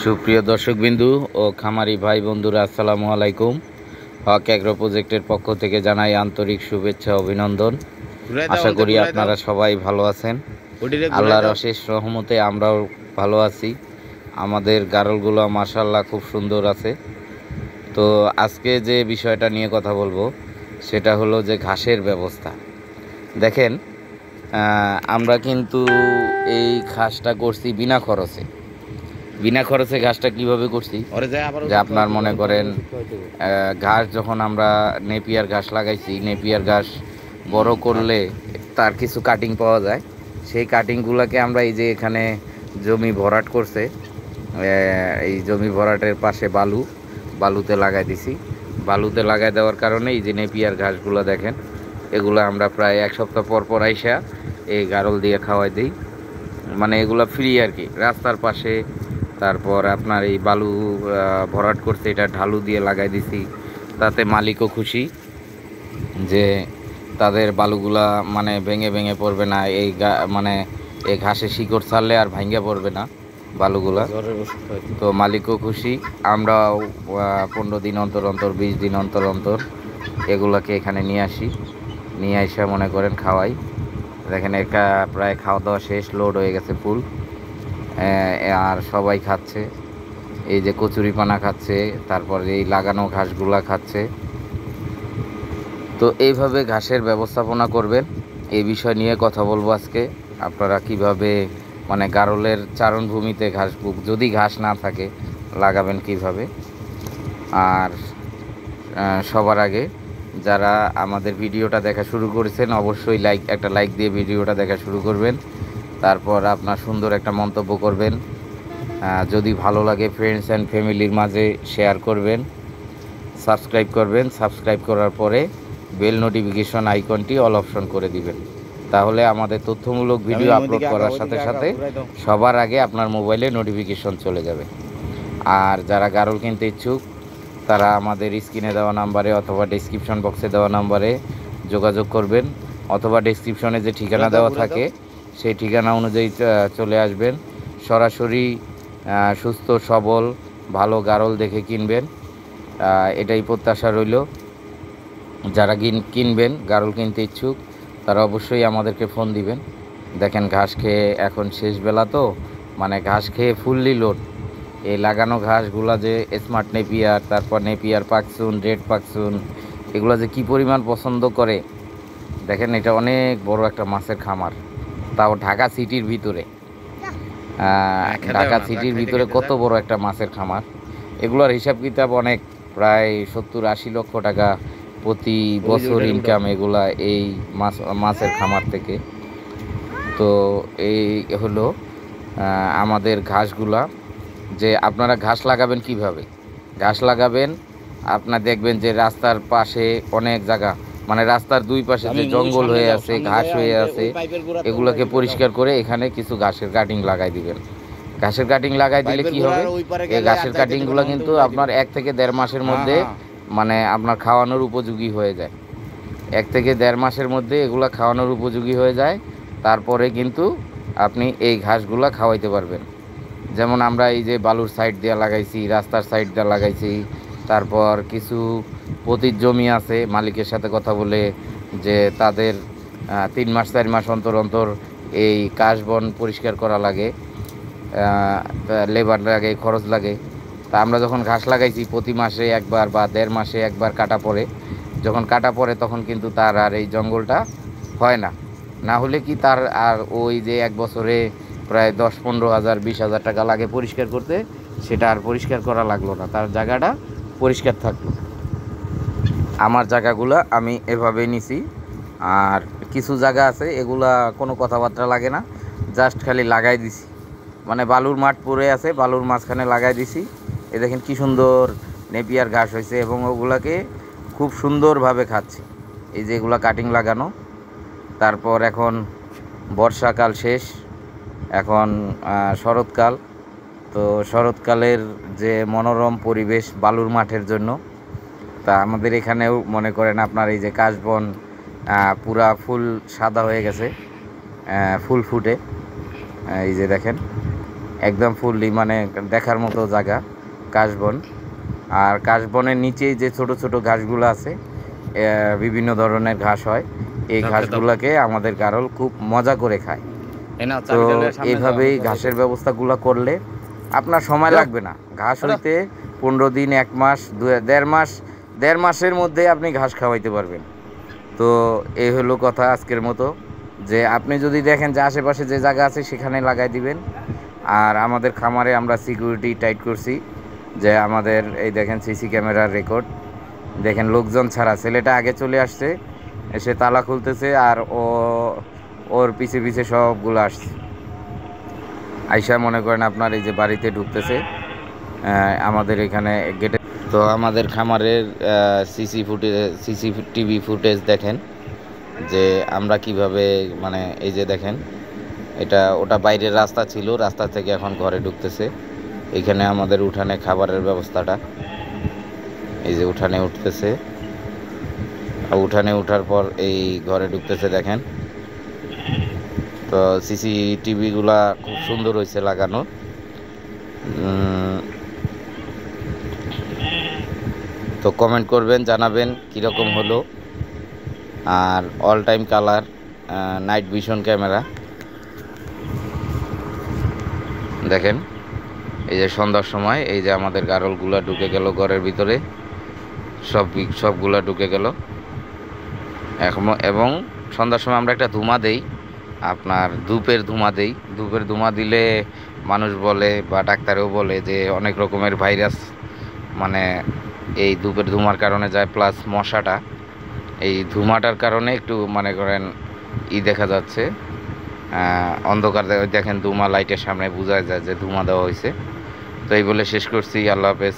সুপ্রিয় দর্শকবিন্দু ও খামারি ভাই বন্ধুরা, আসসালামু আলাইকুম। হক অ্যাগ্রো প্রজেক্টের পক্ষ থেকে জানাই আন্তরিক শুভেচ্ছা অভিনন্দন। আশা করি আপনারা সবাই ভালো আছেন। আল্লাহর অশেষ রহমতে আমরাও ভালো আছি। আমাদের গারলগুলো মাশাআল্লাহ খুব সুন্দর আছে। তো আজকে যে বিষয়টা নিয়ে কথা বলবো সেটা হলো যে ঘাসের ব্যবস্থা। দেখেন, আমরা কিন্তু এই ঘাসটা করছি বিনা খরচে ঘাসটা কিভাবে করছি, যে আপনার মনে করেন ঘাস যখন আমরা নেপিয়ার ঘাস লাগাইছি, নেপিয়ার ঘাস বড় করলে তার কিছু কাটিং পাওয়া যায়। সেই কাটিংগুলোকে আমরা এই যে এখানে জমি ভরাট করছে, এই জমি ভরাটের পাশে বালুতে লাগাই দিছি। বালুতে লাগাই দেওয়ার কারণে এই যে নেপিয়ার ঘাসগুলো দেখেন, এগুলো আমরা প্রায় এক সপ্তাহ পর আইসা এই গারল দিয়ে খাওয়াই দিই। মানে এগুলো ফ্রি আর কি, রাস্তার পাশে। তারপর আপনার এই বালু ভরাট করতে এটা ঢালু দিয়ে লাগাই দিছি, তাতে মালিকও খুশি যে তাদের বালুগুলা মানে ভেঙে পড়বে না। মানে এই ঘাসে শিকড় ছাড়লে আর ভাঙ্গা পড়বে না বালুগুলা। তো মালিকও খুশি, আমরাও 15 দিন অন্তর 20 দিন অন্তর এগুলাকে এখানে নিয়ে আসা মনে করেন খাওয়াই। দেখেন একটা প্রায় খাওয়া দাওয়া শেষ, লোড হয়ে গেছে ফুল, আর সবাই খাচ্ছে। এই যে কচুরিপানা খাচ্ছে, তারপর এই লাগানো ঘাসগুলা খাচ্ছে। তো এইভাবে ঘাসের ব্যবস্থাপনা করবেন, এই বিষয় নিয়ে কথা বলবো আজকে। আপনারা কিভাবে মানে গারলের চারণভূমিতে যদি ঘাস না থাকে লাগাবেন কিভাবে। আর সবার আগে যারা আমাদের ভিডিওটা দেখা শুরু করেছেন অবশ্যই একটা লাইক দিয়ে ভিডিওটা দেখা শুরু করবেন। তারপর আপনার সুন্দর একটা মন্তব্য করবেন। যদি ভালো লাগে ফ্রেন্ডস অ্যান্ড ফ্যামিলির মাঝে শেয়ার করবেন, সাবস্ক্রাইব করবেন। সাবস্ক্রাইব করার পরে বেল নোটিফিকেশন আইকনটি অল অপশন করে দিবেন। তাহলে আমাদের তথ্যমূলক ভিডিও আপলোড করার সাথে সাথে সবার আগে আপনার মোবাইলে নোটিফিকেশন চলে যাবে। আর যারা গারল কিনতে ইচ্ছুক তারা আমাদের স্ক্রিনে দেওয়া নাম্বারে অথবা ডেসক্রিপশন বক্সে দেওয়া নাম্বারে যোগাযোগ করবেন, অথবা ডেসক্রিপশনে যে ঠিকানা দেওয়া থাকে সেই ঠিকানা অনুযায়ী চলে আসবেন। সরাসরি সুস্থ সবল ভালো গারল দেখে কিনবেন, এটাই প্রত্যাশা রইল। যারা কিনবেন, গারল কিনতে ইচ্ছুক তারা অবশ্যই আমাদেরকে ফোন দিবেন। দেখেন ঘাস খেয়ে এখন শেষ বেলা, তো মানে ঘাস খেয়ে ফুললি লোড। এই লাগানো ঘাসগুলা যে স্মার্ট নেপিয়ার, তারপর নেপিয়ার পাকসুন, রেড পাকসুন, এগুলো যে কি পরিমাণ পছন্দ করে দেখেন। এটা অনেক বড় একটা মাছের খামার, তাও ঢাকা সিটির ভিতরে। ঢাকা সিটির ভিতরে কত বড় একটা মাছের খামার। এগুলোর হিসাব কিতাব অনেক, প্রায় 70-80 লক্ষ টাকা প্রতি বছর ইনকাম এগুলা এই মাছের খামার থেকে। তো এই হলো আমাদের ঘাসগুলা। যে আপনারা ঘাস লাগাবেন কিভাবে, ঘাস লাগাবেন আপনার দেখবেন যে রাস্তার পাশে অনেক জায়গা, মানে রাস্তার দুই পাশে যে জঙ্গল হয়ে আছে, ঘাস হয়ে আছে, এগুলোকে পরিষ্কার করে এখানে কিছু ঘাসের কাটিং লাগাই দিবেন। ঘাসের কাটিং লাগাই দিলে কি হবে, এই ঘাসের কাটিংগুলো কিন্তু আপনার 1 থেকে 1.5 মাসের মধ্যে মানে আপনার খাওয়ানোর উপযোগী হয়ে যায়। 1 থেকে 1.5 মাসের মধ্যে এগুলা খাওয়ানোর উপযোগী হয়ে যায়। তারপরে কিন্তু আপনি এই ঘাসগুলা খাওয়াইতে পারবেন। যেমন আমরা এই যে বালুর সাইড দিয়ে লাগাইছি, রাস্তার সাইড দিয়ে লাগাইছি। তারপর কিছু পতির জমি আছে, মালিকের সাথে কথা বলে যে তাদের 3 মাস 4 মাস অন্তর এই কাশ বন পরিষ্কার করা লাগে, লেবার লাগে, খরচ লাগে। তা আমরা যখন ঘাস লাগাইছি প্রতি মাসে একবার বা 1.5 মাসে একবার কাটা পড়ে। যখন কাটা পড়ে তখন কিন্তু তার আর এই জঙ্গলটা হয় না। না হলে কি তার আর ওই যে 1 বছরে প্রায় 10-15 হাজার 20 হাজার টাকা লাগে পরিষ্কার করতে, সেটা আর পরিষ্কার করা লাগলো না, তার জায়গাটা পরিষ্কার থাকলো। আমার জায়গাগুলো আমি এভাবেই নিছি। আর কিছু জায়গা আছে এগুলা কোনো কথাবার্তা লাগে না, জাস্ট খালি লাগাই দিছি। মানে বালুর মাঠ পড়ে আছে, বালুর মাঝখানে লাগাই দিছি। এ দেখেন কি সুন্দর নেপিয়ার ঘাস হয়েছে, এবং ওগুলাকে খুব সুন্দরভাবে খাচ্ছি। এই যে এগুলা কাটিং লাগানো। তারপর এখন বর্ষাকাল শেষ, এখন শরৎকাল। তো শরৎকালের যে মনোরম পরিবেশ বালুর মাঠের জন্য, তা আমাদের এখানেও মনে করেন আপনার এই যে কাশবন পুরা ফুল সাদা হয়ে গেছে, ফুল ফুটে। এই যে দেখেন একদম ফুললি মানে দেখার মতো জায়গা কাশবন। আর কাশবনের নিচেই যে ছোট ছোট ঘাসগুলো আছে, বিভিন্ন ধরনের ঘাস হয়, এই ঘাসগুলোকে আমাদের গারল খুব মজা করে খায়। তো এইভাবেই ঘাসের ব্যবস্থাগুলো করলে আপনার সময় লাগবে না। ঘাস হইতে 15 দিন, 1 মাস, 1.5 মাসের মধ্যে আপনি ঘাস খাওয়াইতে পারবেন। তো এই হলো কথা আজকের মতো, যে আপনি যদি দেখেন যে আশেপাশে যে জায়গা আছে সেখানে লাগাই দিবেন। আর আমাদের খামারে আমরা সিকিউরিটি টাইট করছি, যে আমাদের এই দেখেন সিসি ক্যামেরার রেকর্ড দেখেন, লোকজন ছাড়া। ছেলেটা আগে চলে আসছে, এসে তালা খুলতেছে, আর ওর পিছে পিছে সবগুলো আসছে, আইসা মনে করেন আপনার এই যে বাড়িতে ঢুকতেছে আমাদের এখানে গেটে। তো আমাদের খামারের সিসিটিভি ফুটেজ দেখেন যে আমরা কিভাবে, মানে এই যে দেখেন, ওটা বাইরের রাস্তা ছিল, রাস্তা থেকে এখন ঘরে ঢুকতেছে। এখানে আমাদের উঠানে খাবারের ব্যবস্থাটা, এই যে উঠানে উঠতেছে, উঠানে উঠার পর এই ঘরে ঢুকতেছে দেখেন। তো সিসিটিভিগুলা খুব সুন্দর হয়েছে লাগানো। তো কমেন্ট করবেন, জানাবেন কীরকম হলো। আর all time colour night vision camera দেখেন। এই যে সন্ধ্যার সময় এই যে আমাদের গারলগুলা ঢুকে গেল ঘরের ভিতরে, সবগুলা ঢুকে গেল। এবং সন্ধ্যার সময় আমরা একটা ধুমা দেই, আপনার ধূপের ধুমা দিলে মানুষ বলে বা ডাক্তারেও বলে যে অনেক রকমের ভাইরাস মানে এই ধূপের ধুমার কারণে যায়, প্লাস মশাটা এই ধুমাটার কারণে একটু মনে করেন দেখা যাচ্ছে অন্ধকার। দেখেন ধুমা লাইটের সামনে বোঝা যায় যে ধুমা দেওয়া হয়েছে। তো এই বলে শেষ করছি। আল্লাহ হাফেজ।